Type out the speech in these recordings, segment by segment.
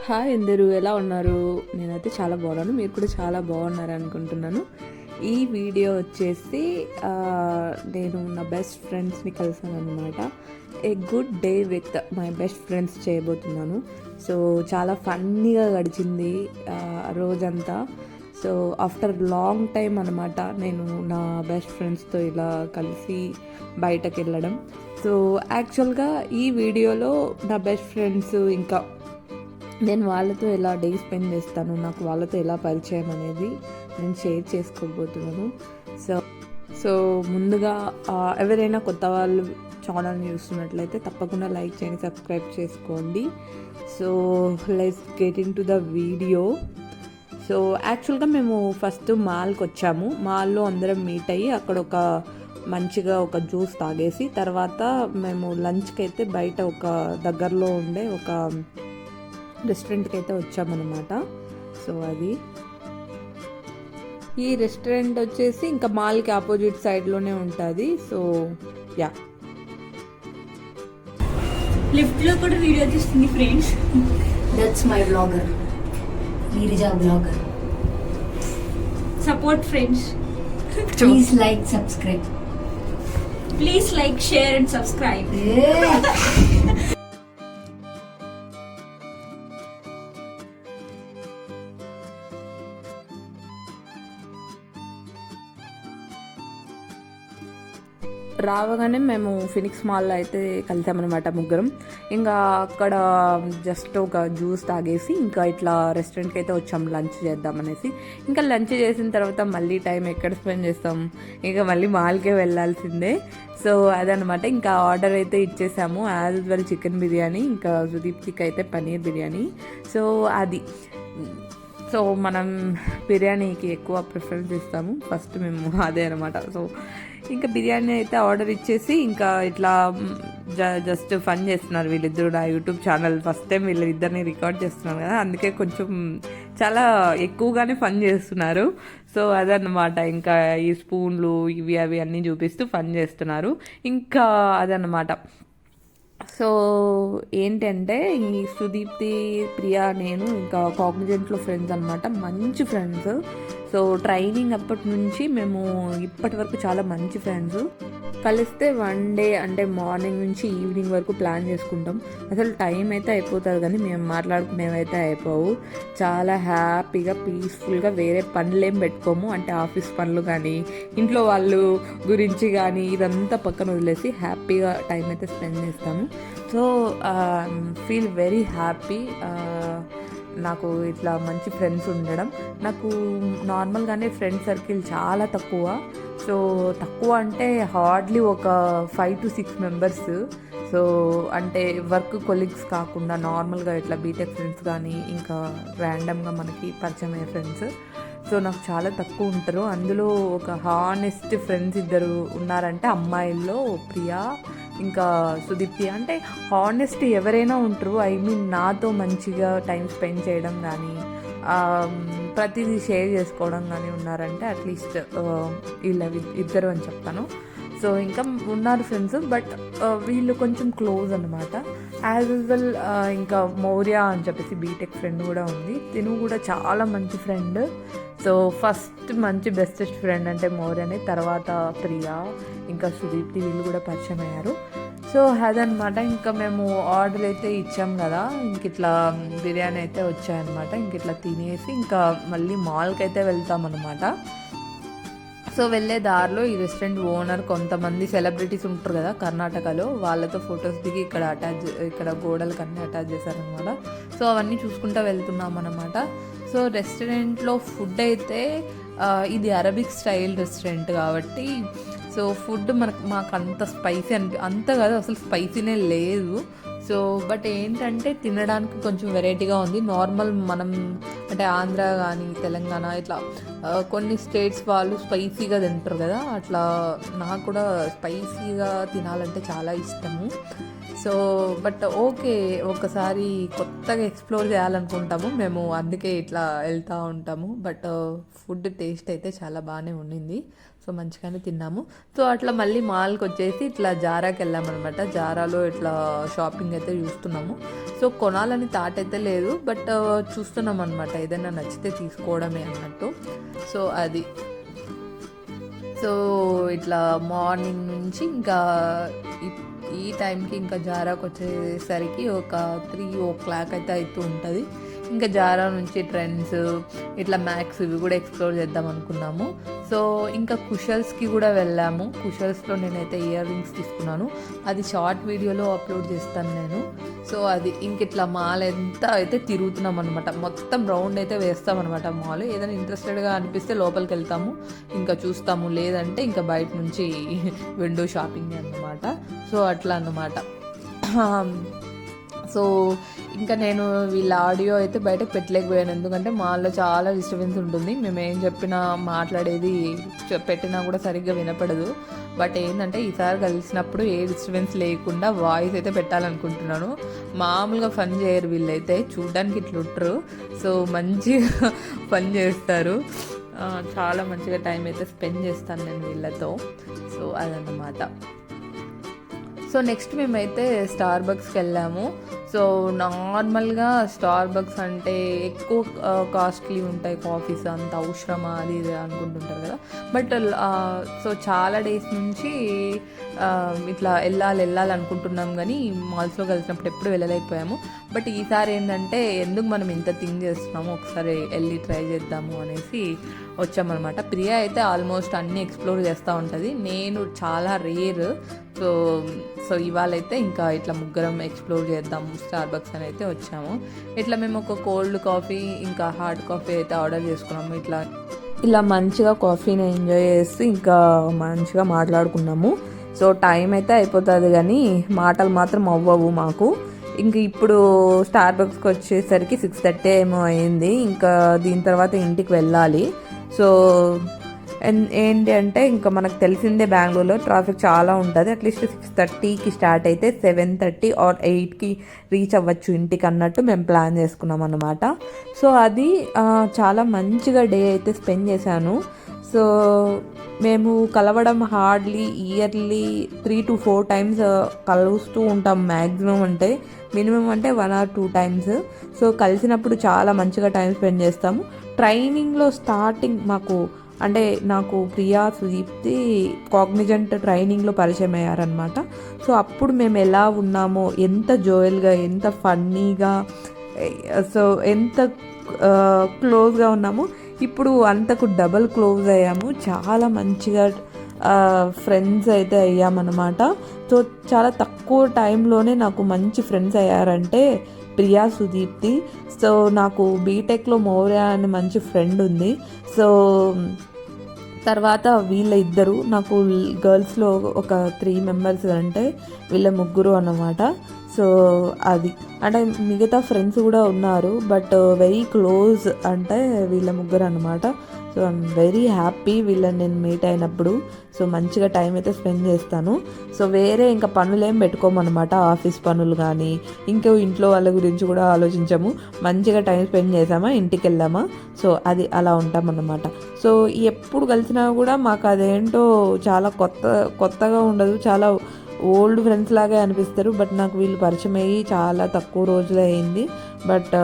Hi అందరూ, ఎలా ఉన్నారు? నేనైతే చాలా బాగున్నాను. మీరు కూడా చాలా బాగున్నారు అనుకుంటున్నాను. ఈ వీడియో వచ్చేసి నేను నా బెస్ట్ ఫ్రెండ్స్ని కలిసాను అనమాట. A good day with my best friends చేయబోతున్నాను. సో చాలా ఫన్నీగా గడిచింది రోజంతా. సో ఆఫ్టర్ లాంగ్ టైం అనమాట నేను నా బెస్ట్ ఫ్రెండ్స్తో ఇలా కలిసి బయటకు వెళ్ళడం. సో యాక్చువల్గా ఈ వీడియోలో నా బెస్ట్ ఫ్రెండ్స్ ఇంకా నేను వాళ్ళతో ఎలా డే స్పెండ్ చేస్తాను, నాకు వాళ్ళతో ఎలా పరిచయం అనేది నేను షేర్ చేసుకోబోతున్నాను. సో సో ముందుగా ఎవరైనా కొత్త వాళ్ళు ఛానల్ని చూస్తున్నట్లయితే తప్పకుండా లైక్ చేయండి, సబ్స్క్రైబ్ చేసుకోండి. So let's get in to the video. So యాక్చువల్గా మేము ఫస్ట్ మాల్కి వచ్చాము. మాల్లో అందరం మీట్ అయ్యి అక్కడ మంచిగా ఒక జ్యూస్ తాగేసి తర్వాత మేము లంచ్కి అయితే బయట ఒక దగ్గరలో ఉండే ఒక రెస్టారెంట్కి అయితే వచ్చామన్నమాట. సో అది ఈ రెస్టారెంట్ వచ్చేసి ఇంకా మాల్కి ఆపోజిట్ సైడ్లోనే ఉంటుంది. సో యా, లిఫ్ట్లో కూడా వీడియో తీస్తుంది friends. That's my blogger, Neeraja blogger. Support friends. Please like, subscribe. Please like, share and subscribe. రావగానే మేము ఫినిక్స్ మాల్లో అయితే కలిసామన్నమాట ముగ్గురం. ఇంకా అక్కడ జస్ట్ ఒక జ్యూస్ తాగేసి ఇంకా ఇట్లా రెస్టారెంట్కి అయితే వచ్చాం లంచ్ చేద్దామనేసి. ఇంకా లంచ్ చేసిన తర్వాత మళ్ళీ టైం ఎక్కడ స్పెండ్ చేస్తాం, ఇంకా మళ్ళీ మాల్కే వెళ్ళాల్సిందే. సో అదనమాట, ఇంకా ఆర్డర్ అయితే ఇచ్చేసాము. యాజ్ యూజువల్ చికెన్ బిర్యానీ, ఇంకా సుదీప్తికి అయితే పన్నీర్ బిర్యానీ. సో అది సో మనం బిర్యానీకి ఎక్కువ ప్రిఫరెన్స్ ఇస్తాము ఫస్ట్ మేము, అదే అనమాట. సో ఇంకా బిర్యానీ అయితే ఆర్డర్ ఇచ్చేసి ఇంకా ఇట్లా జస్ట్ ఫన్ చేస్తున్నారు వీళ్ళిద్దరు. నా యూట్యూబ్ ఛానల్ ఫస్ట్ టైం వీళ్ళిద్దరిని రికార్డ్ చేస్తున్నాను కదా, అందుకే కొంచెం చాలా ఎక్కువగానే ఫన్ చేస్తున్నారు. సో అదన్నమాట, ఇంకా ఈ స్పూన్లు ఇవి అవి అన్నీ చూపిస్తూ ఫన్ చేస్తున్నారు. ఇంకా అదన్నమాట. సో ఏంటంటే ఈ సుదీప్తి, ప్రియా, నేను ఇంకా కాగ్నిజెంట్లో ఫ్రెండ్స్ అనమాట, మంచి ఫ్రెండ్స్. సో ట్రైనింగ్ అప్పటి నుంచి మేము ఇప్పటి వరకు చాలా మంచి ఫ్రెండ్స్. కలిస్తే వన్ డే అంటే మార్నింగ్ నుంచి ఈవినింగ్ వరకు ప్లాన్ చేసుకుంటాం. అసలు టైం అయితే అయిపోతుంది కానీ మేము మాట్లాడుకునేవైతే అయిపోవు. చాలా హ్యాపీగా పీస్ఫుల్గా వేరే పనులేం పెట్టుకోము. అంటే ఆఫీస్ పనులు కానీ ఇంట్లో వాళ్ళు గురించి కానీ ఇదంతా పక్కన వదిలేసి హ్యాపీగా టైం అయితే స్పెండ్ చేస్తాము. సో ఫీల్ వెరీ హ్యాపీ నాకు ఇట్లా మంచి ఫ్రెండ్స్ ఉండడం. నాకు నార్మల్గానే ఫ్రెండ్ సర్కిల్ చాలా తక్కువ. సో తక్కువ అంటే హార్డ్లీ ఒక 5 to 6 మెంబర్స్. సో అంటే వర్క్ కొలీగ్స్ కాకుండా నార్మల్గా ఇట్లా బీటెక్ ఫ్రెండ్స్ కానీ ఇంకా ర్యాండమ్గా మనకి పరిచయం అయ్యే ఫ్రెండ్స్. సో నాకు చాలా తక్కువ ఉంటారు. అందులో ఒక హానెస్ట్ ఫ్రెండ్స్ ఇద్దరు ఉన్నారంటే అమ్మాయిల్లో ప్రియా ఇంకా సుదీప్తి. అంటే హానెస్ట్ ఎవరైనా ఉంటారు, ఐ మీన్ నాతో మంచిగా టైం స్పెండ్ చేయడం కానీ ప్రతిదీ షేర్ చేసుకోవడం కానీ ఉన్నారంటే అట్లీస్ట్ వీళ్ళ ఇద్దరు అని చెప్తాను. సో ఇంకా ఉన్నారు ఫ్రెండ్స్, బట్ వీళ్ళు కొంచెం క్లోజ్ అనమాట. యాజ్ యూజువల్ ఇంకా మౌర్య అని చెప్పేసి బీటెక్ ఫ్రెండ్ కూడా ఉంది. తిను కూడా చాలా మంచి ఫ్రెండ్. సో ఫస్ట్ మంచి బెస్టెస్ట్ ఫ్రెండ్ అంటే మౌర్యనే, తర్వాత ప్రియా ఇంకా సుదీప్తి, వీళ్ళు కూడా పరిచయం అయ్యారు. సో అదనమాట. ఇంకా మేము ఆర్డర్ అయితే ఇచ్చాం కదా, ఇంక ఇట్లా బిర్యానీ అయితే వచ్చాయన్నమాట. ఇంక ఇట్లా తినేసి ఇంకా మళ్ళీ మాల్కి అయితే వెళ్తామన్నమాట. సో వెళ్ళే దారిలో ఈ రెస్టారెంట్ ఓనర్ కొంతమంది సెలబ్రిటీస్ ఉంటారు కదా కర్ణాటకలో, వాళ్ళతో ఫొటోస్ దిగి ఇక్కడ గోడలకు అన్నీ అటాచ్ చేశారనమాట. సో అవన్నీ చూసుకుంటూ వెళ్తున్నాం అనమాట. సో రెస్టారెంట్లో ఫుడ్ అయితే ఇది అరబిక్ స్టైల్ రెస్టారెంట్ కాబట్టి సో ఫుడ్ మాకు అంత స్పైసీ అంత కాదు, అసలు స్పైసీనే లేదు. సో బట్ ఏంటంటే తినడానికి కొంచెం వెరైటీగా ఉంది. నార్మల్ మనం అంటే ఆంధ్ర కానీ తెలంగాణ ఇట్లా కొన్ని స్టేట్స్ వాళ్ళు స్పైసీగా తింటారు కదా, అట్లా నాకు కూడా స్పైసీగా తినాలంటే చాలా ఇష్టము. సో బట్ ఓకే, ఒకసారి కొత్తగా ఎక్స్ప్లోర్ చేయాలనుకుంటాము మేము, అందుకే ఇట్లా వెళ్తూ ఉంటాము. బట్ ఫుడ్ టేస్ట్ అయితే చాలా బాగానే ఉండింది. సో మంచిగానే తిన్నాము. సో అట్లా మళ్ళీ మాల్కి వచ్చేసి ఇట్లా జారాకి వెళ్ళామన్నమాట. జారాలో ఇట్లా షాపింగ్ అయితే చూస్తున్నాము. సో కొనాలని థాట్ అయితే లేదు, బట్ చూస్తున్నాం అనమాట, ఏదైనా నచ్చితే తీసుకోవడమే అన్నట్టు. సో అది, సో ఇట్లా మార్నింగ్ నుంచి ఇంకా ఈ టైంకి ఇంకా జారాకు వచ్చేసరికి ఒక 3 o'clock అయితే అవుతూ ఉంటుంది. ఇంకా జారా నుంచి ట్రెండ్స్, ఇట్లా మ్యాక్స్ ఇవి కూడా ఎక్స్ప్లోర్ చేద్దాం అనుకున్నాము. సో ఇంకా కుషల్స్కి కూడా వెళ్ళాము. కుషల్స్లో నేనైతే ఇయర్ రింగ్స్ తీసుకున్నాను, అది షార్ట్ వీడియోలో అప్లోడ్ చేస్తాను నేను. సో అది ఇంక ఇట్లా మాల్ ఎంత అయితే తిరుగుతున్నాం అనమాట, మొత్తం రౌండ్ అయితే వేస్తాం అనమాట మాల్. ఏదైనా ఇంట్రెస్టెడ్గా అనిపిస్తే లోపలికి వెళ్తాము, ఇంకా చూస్తాము, లేదంటే ఇంకా బయట నుంచి విండో షాపింగ్ అన్నమాట. సో అట్లా అన్నమాట. సో ఇంకా నేను వీళ్ళ ఆడియో అయితే బయటకు పెట్టలేకపోయాను, ఎందుకంటే మాల్లో చాలా డిస్టర్బెన్స్ ఉంటుంది. మేము ఏం చెప్పినా, మాట్లాడేది పెట్టినా కూడా సరిగ్గా వినపడదు. బట్ ఏంటంటే ఈసారి కలిసినప్పుడు ఏ డిస్టర్బెన్స్ లేకుండా వాయిస్ అయితే పెట్టాలనుకుంటున్నాను. మామూలుగా ఫన్ చేయరు వీళ్ళైతే, చూడ్డానికి ఇట్లా ఉంటారు. సో మంచిగా ఫన్ చేస్తారు, చాలా మంచిగా టైం అయితే స్పెండ్ చేస్తాను నేను వీళ్ళతో. సో అదన్నమాట. సో నెక్స్ట్ మేమైతే స్టార్ బక్స్కి వెళ్ళాము. సో నార్మల్గా స్టార్ బక్స్ అంటే ఎక్కువ కాస్ట్లీ ఉంటాయి కాఫీస్, అంత అవసరమా అది ఇది అనుకుంటుంటారు కదా. బట్ సో చాలా డేస్ నుంచి ఇట్లా వెళ్ళాలి అనుకుంటున్నాం, కానీ మాల్స్లో కలిసినప్పుడు ఎప్పుడు వెళ్ళలేకపోయాము. బట్ ఈసారి ఏంటంటే ఎందుకు మనం ఇంత థింక్ చేస్తున్నాము, ఒకసారి వెళ్ళి ట్రై చేద్దాము అనేసి వచ్చామన్నమాట. ప్రియా అయితే ఆల్మోస్ట్ అన్నీ ఎక్స్ప్లోర్ చేస్తూ ఉంటుంది, నేను చాలా రేర్. సో ఇవాళ అయితే ఇంకా ఇట్లా ముగ్గురం ఎక్స్ప్లోర్ చేద్దాము స్టార్ బక్స్ అని అయితే వచ్చాము. ఇట్లా మేము ఒక కోల్డ్ కాఫీ ఇంకా హాట్ కాఫీ అయితే ఆర్డర్ చేసుకున్నాము. ఇలా మంచిగా కాఫీని ఎంజాయ్ చేస్తూ ఇంకా మంచిగా మాట్లాడుకున్నాము. సో టైం అయితే అయిపోతుంది, కానీ మాటలు మాత్రం అవ్వవు మాకు. ఇంక ఇప్పుడు స్టార్ బక్స్కి వచ్చేసరికి 6:30 ఏమో అయింది. ఇంకా దీని తర్వాత ఇంటికి వెళ్ళాలి. సో ఏంటి అంటే ఇంకా మనకు తెలిసిందే బెంగళూరులో ట్రాఫిక్ చాలా ఉంటుంది. అట్లీస్ట్ 6:30కి స్టార్ట్ అయితే 7:30 or 8కి రీచ్ అవ్వచ్చు ఇంటికి అన్నట్టు మేము ప్లాన్ చేసుకున్నాం అన్నమాట. సో అది చాలా మంచిగా డే అయితే స్పెండ్ చేశాను. సో మేము కలవడం హార్డ్లీ ఇయర్లీ 3 to 4 times కలుస్తూ ఉంటాం. మ్యాక్సిమం అంటే మినిమం అంటే 1 or 2 times. సో కలిసినప్పుడు చాలా మంచిగా టైం స్పెండ్ చేస్తాము. ట్రైనింగ్లో స్టార్టింగ్ నాకు ప్రియా, సుదీప్తి కాగ్నిజెంట్ ట్రైనింగ్లో పరిచయం అయ్యారనమాట. సో అప్పుడు మేము ఎలా ఉన్నామో, ఎంత జోయల్గా, ఎంత ఫన్నీగా, సో ఎంత క్లోజ్గా ఉన్నాము, ఇప్పుడు అంతకు డబల్ క్లోజ్ అయ్యాము. చాలా మంచిగా ఫ్రెండ్స్ అయితే అయ్యామన్నమాట. సో చాలా తక్కువ టైంలోనే నాకు మంచి ఫ్రెండ్స్ అయ్యారంటే ప్రియా, సుదీప్తి. సో నాకు బీటెక్లో మౌర్య అనే మంచి ఫ్రెండ్ ఉంది. సో తర్వాత వీళ్ళ ఇద్దరు, నాకు గర్ల్స్లో ఒక 3 members అంటే వీళ్ళ ముగ్గురు అన్నమాట. సో అది అంటే మిగతా ఫ్రెండ్స్ కూడా ఉన్నారు, బట్ వెరీ క్లోజ్ అంటే వీళ్ళ ముగ్గురు అన్నమాట. సో ఐఎమ్ వెరీ హ్యాపీ వీళ్ళని నేను మీట్ అయినప్పుడు. సో మంచిగా టైం అయితే స్పెండ్ చేస్తాను. సో వేరే ఇంకా పనులు ఏం పెట్టుకోమన్నమాట, ఆఫీస్ పనులు కానీ ఇంకో ఇంట్లో వాళ్ళ గురించి కూడా ఆలోచించాము. మంచిగా టైం స్పెండ్ చేసామా, ఇంటికి వెళ్ళామా, సో అది అలా ఉంటామన్నమాట. సో ఎప్పుడు కలిసినా కూడా మాకు అదేంటో చాలా కొత్తగా ఉండదు, చాలా ఓల్డ్ ఫ్రెండ్స్ లాగే అనిపిస్తారు. బట్ నాకు వీళ్ళు పరిచయం అయ్యి చాలా తక్కువ రోజులు అయింది. But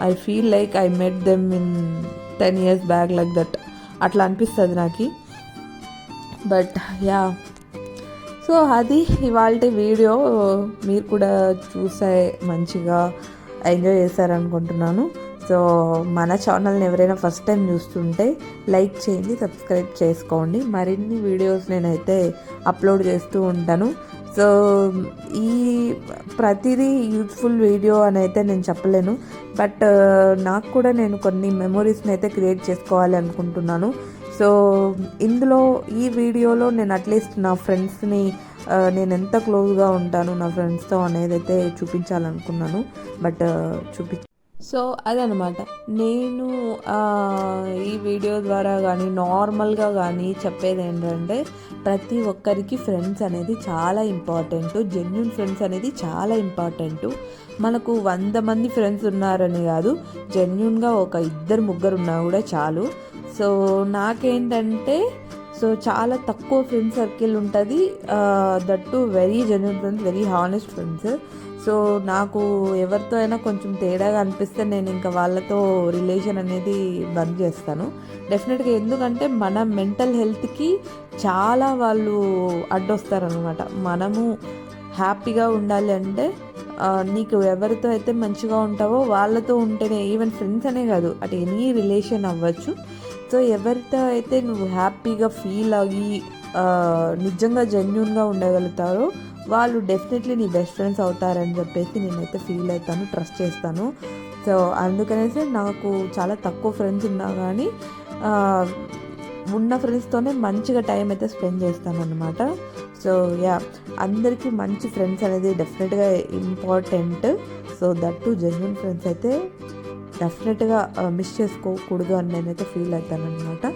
I feel like I met them in 10 years back, like that అట్లా అనిపిస్తుంది నాకు. బట్ యా, సో అది ఇవాళ వీడియో. మీరు కూడా చూసే మంచిగా ఎంజాయ్ చేశారనుకుంటున్నాను. సో మన ఛానల్ని ఎవరైనా ఫస్ట్ టైం చూస్తుంటే లైక్ చేయండి, సబ్స్క్రైబ్ చేసుకోండి. మరిన్ని వీడియోస్ నేనైతే అప్లోడ్ చేస్తూ ఉంటాను. సో ఈ ప్రతిదీ యూజ్ఫుల్ వీడియో అని అయితే నేను చెప్పలేను, బట్ నాకు కూడా నేను కొన్ని మెమొరీస్ని అయితే క్రియేట్ చేసుకోవాలి అనుకుంటున్నాను. సో ఇందులో ఈ వీడియోలో నేను అట్లీస్ట్ నా ఫ్రెండ్స్ని నేను ఎంత క్లోజ్గా ఉంటాను నా ఫ్రెండ్స్తో అనేది అయితే చూపించాలనుకున్నాను. బట్ సో అదనమాట నేను ఈ వీడియో ద్వారా కానీ నార్మల్గా కానీ చెప్పేది ఏంటంటే ప్రతి ఒక్కరికి ఫ్రెండ్స్ అనేది చాలా ఇంపార్టెంట్. జెన్యూన్ ఫ్రెండ్స్ అనేది చాలా ఇంపార్టెంట్. మనకు 100 మంది ఫ్రెండ్స్ ఉన్నారని కాదు, జెన్యూన్గా ఒక 2-3 ఉన్నా కూడా చాలు. సో నాకేంటంటే చాలా తక్కువ ఫ్రెండ్ సర్కిల్ ఉంటుంది, that very genuine friends, very honest friends. So నాకు ఎవరితో అయినా కొంచెం తేడాగా అనిపిస్తే నేను ఇంకా వాళ్ళతో రిలేషన్ అనేది బంద్ చేస్తాను డెఫినెట్గా. ఎందుకంటే మన మెంటల్ హెల్త్కి చాలా వాళ్ళు అడ్డొస్తారనమాట. మనము హ్యాపీగా ఉండాలి అంటే నీకు ఎవరితో అయితే మంచిగా ఉంటావో వాళ్ళతో ఉంటేనే, ఈవెన్ ఫ్రెండ్స్ అనే కాదు, అటు ఎనీ రిలేషన్ అవ్వచ్చు. సో ఎవరితో అయితే నువ్వు హ్యాపీగా ఫీల్ అయ్యి నిజంగా జెన్యూన్గా ఉండగలుగుతారో వాళ్ళు డెఫినెట్లీ నీ బెస్ట్ ఫ్రెండ్స్ అవుతారని చెప్పేసి నేనైతే ఫీల్ అవుతాను, ట్రస్ట్ చేస్తాను. సో అందుకనేసి నాకు చాలా తక్కువ ఫ్రెండ్స్ ఉన్నా కానీ ఉన్న ఫ్రెండ్స్తోనే మంచిగా టైం అయితే స్పెండ్ చేస్తాను అనమాట. సో అందరికీ మంచి ఫ్రెండ్స్ అనేది డెఫినెట్గా important. So that genuine friends అయితే డెఫినెట్గా మిస్ చేసుకోకూడదు అని నేనైతే ఫీల్ అవుతాను అనమాట.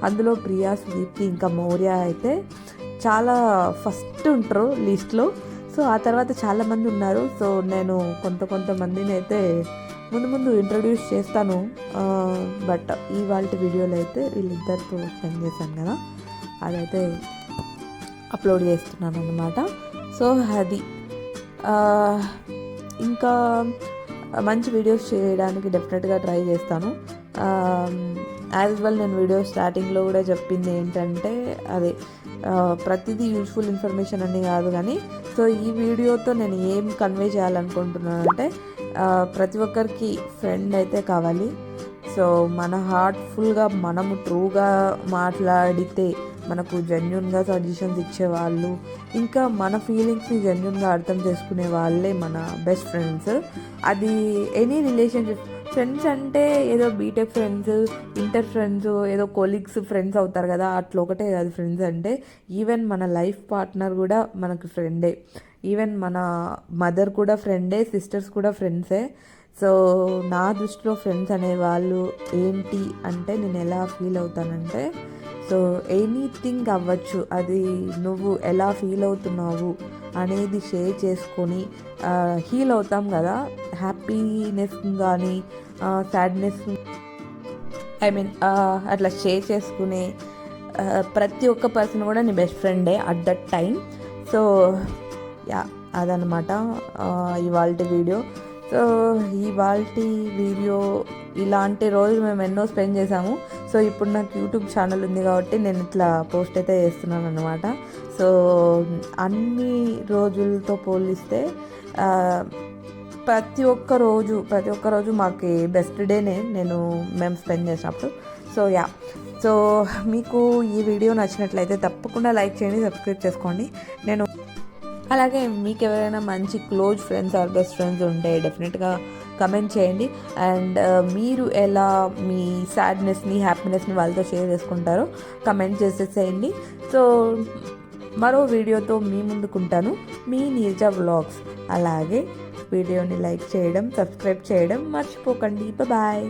అందులో ప్రియా, సుదీప్తి ఇంకా మౌర్య అయితే చాలా ఫస్ట్ ఉంటారు లిస్ట్లో. సో ఆ తర్వాత చాలామంది ఉన్నారు. సో నేను కొంతమందిని అయితే ముందు ఇంట్రడ్యూస్ చేస్తాను. బట్ ఇవాళ వీడియోలో అయితే వీళ్ళిద్దరితో స్పెండ్ చేశాను కదా, అదైతే అప్లోడ్ చేస్తున్నాను అన్నమాట. సో అది ఇంకా మంచి వీడియోస్ చేయడానికి డెఫినెట్గా ట్రై చేస్తాను. యాజ్ వెల్ నేను వీడియో స్టార్టింగ్లో కూడా చెప్పింది ఏంటంటే అదే ప్రతిదీ యూజ్ఫుల్ ఇన్ఫర్మేషన్ అని కాదు కానీ, సో ఈ వీడియోతో నేను ఏం కన్వే చేయాలనుకుంటున్నాను అంటే ప్రతి ఒక్కరికి ఫ్రెండ్ అయితే కావాలి. సో మన హార్ట్ఫుల్గా మనము ట్రూగా మాట్లాడితే మనకు జెన్యూన్గా సజెషన్స్ ఇచ్చేవాళ్ళు, ఇంకా మన ఫీలింగ్స్ని జెన్యూన్గా అర్థం చేసుకునే వాళ్ళే మన బెస్ట్ ఫ్రెండ్స్. అది ఎనీ రిలేషన్షిప్. ఫ్రెండ్స్ అంటే ఏదో బీటెక్ ఫ్రెండ్స్, ఇంటర్ ఫ్రెండ్స్, ఏదో కొలీగ్స్ ఫ్రెండ్స్ అవుతారు కదా, అట్లా ఒకటే కాదు ఫ్రెండ్స్ అంటే. ఈవెన్ మన లైఫ్ పార్ట్నర్ కూడా మనకు ఫ్రెండే, ఈవెన్ మన మదర్ కూడా ఫ్రెండే, సిస్టర్స్ కూడా ఫ్రెండ్సే. సో నా దృష్టిలో ఫ్రెండ్స్ అనేవాళ్ళు ఏంటి అంటే నేను ఎలా ఫీల్ అవుతానంటే, సో ఎనీథింగ్ అవ్వచ్చు, అది నువ్వు ఎలా ఫీల్ అవుతున్నావు అనేది షేర్ చేసుకొని హీల్ అవుతాం కదా. హ్యాపీనెస్ కానీ సాడ్నెస్ అట్లా షేర్ చేసుకునే ప్రతి ఒక్క పర్సన్ కూడా నీ బెస్ట్ ఫ్రెండే అట్ దట్ టైం. సో అదనమాట ఇవాళ వీడియో. సో ఇవాళ వీడియో ఇలాంటి రోజులు మేము ఎన్నో స్పెండ్ చేసాము. సో ఇప్పుడు నాకు యూట్యూబ్ ఛానల్ ఉంది కాబట్టి నేను ఇట్లా పోస్ట్ అయితే చేస్తున్నాను అనమాట. సో అన్ని రోజులతో పోలిస్తే ప్రతి ఒక్క రోజు మాకు బెస్ట్ డేనే మేము స్పెండ్ చేసినప్పుడు. సో మీకు ఈ వీడియో నచ్చినట్లయితే తప్పకుండా లైక్ చేయండి, సబ్స్క్రైబ్ చేసుకోండి. అలాగే మీకు ఎవరైనా మంచి close friends or best friends ఉంటే డెఫినెట్గా కమెంట్ చేయండి. అండ్ మీరు ఎలా మీ సాడ్నెస్ని, హ్యాపీనెస్ని వాళ్ళతో షేర్ చేసుకుంటారో కమెంట్ చేసేసేయండి. సో మరో వీడియోతో మీ ముందుకుంటాను, మీ నీరజ వ్లాగ్స్. అలాగే వీడియోని లైక్ చేయడం, సబ్స్క్రైబ్ చేయడం మర్చిపోకండి. బాయ్.